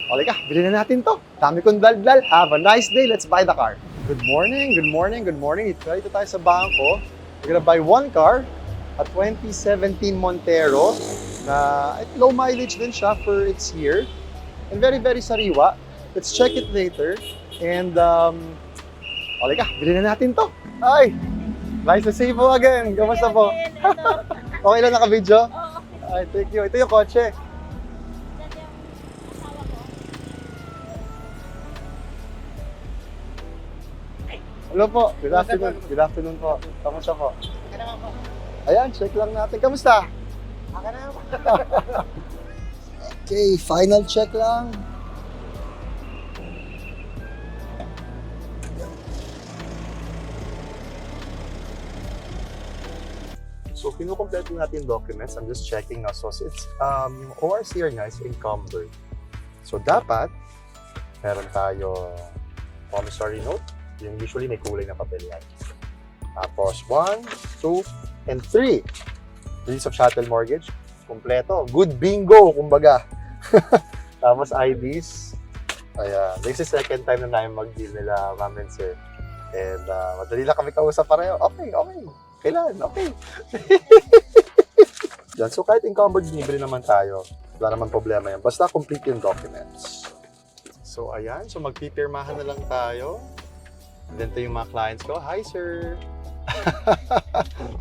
Okay ka, bilhin na natin to. Dami kong daldal. Have a nice day. Let's buy the car. Good morning, good morning, good morning. Ito tayo sa bangko. We're gonna buy one car, a 2017 Montero na low mileage din siya for its year. And very, very sariwa. Let's check it later. And, okay ka, bilhin na natin to. Ay! Nice to see you po again. Kamusta po? Okay lang naka-video? Ay, thank you. Ito yung kotse. Hello po. Good afternoon. Good afternoon po. Kamusta po? Ayan, check lang natin. Kamusta? Okay, final check lang. So, kinukompleto natin yung documents. I'm just checking now. So, it's, yung ORCR nga is encumbered. So, dapat, meron tayo promissory note. Yung usually may kulay na papel yan. Tapos, 1, 2, and 3. Release of chattel mortgage. Kompleto. Good bingo, kumbaga. Tapos, IDs. Ayan. This is second time na namin mag-deal nila, ma'am and sir. And madali lang kami kausap pareho. Okay. Kailan? Okay. Yan. So, kahit encumbered, binibili naman tayo. Wala naman problema yan. Basta complete yung documents. So, ayan. So, magpipirmahan na lang tayo. And then, ito yung mga clients ko. Hi, sir!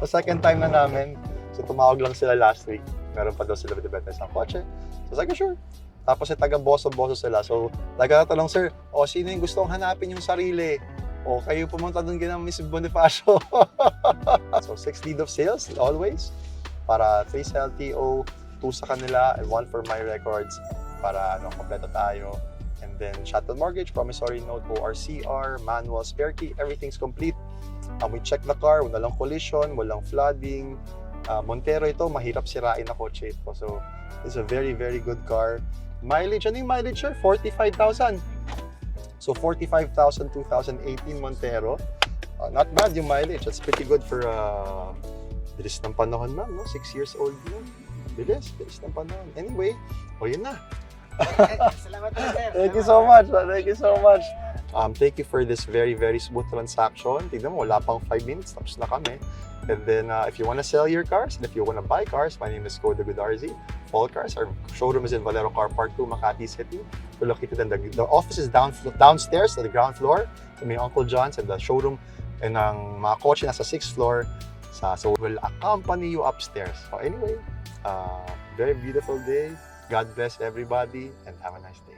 So, second time na namin. So, tumawag lang sila last week. Meron pa daw sila binibenta isang kotse. So, sabi ko, sure. Tapos, taga-boso-boso sila. So, nagtatanong, sir, sino yung gustong hanapin yung sarili? O, kayo pumunta doon ganang Miss Bonifacio. So, 6 deed of sales, always. Para 3 sa LTO, 2 sa kanila, and 1 for my records. Para, kompleto tayo. And then, chattel mortgage, promissory note, ORCR, manual, spare key, everything's complete. We check the car, walang collision, walang flooding. Montero ito, mahirap sirain na kotse ito. So, it's a very, very good car. Mileage, ano yung mileage, sir? 45,000. So, 45,000, 2018 Montero. Not bad yung mileage. That's pretty good for bilis ng panahon, ma'am. No? 6 years old yun. Bilis ng panahon. Anyway, yun na. Salamat po, sir. Thank you so much. Thank you so much. Thank you for this very, very smooth transaction. Tignan mo, wala pang 5 minutes. Tapos na kami. And then, if you want to sell your cars, and if you want to buy cars, my name is Koda Gudarzi. All Cars. Our showroom is in Valero Car Park 2, Makati City. We're located in the office is downstairs at the ground floor. So may Uncle John's and the showroom and ang mga kotse nasa 6th floor. So we'll accompany you upstairs. So anyway, very beautiful day. God bless everybody and have a nice day.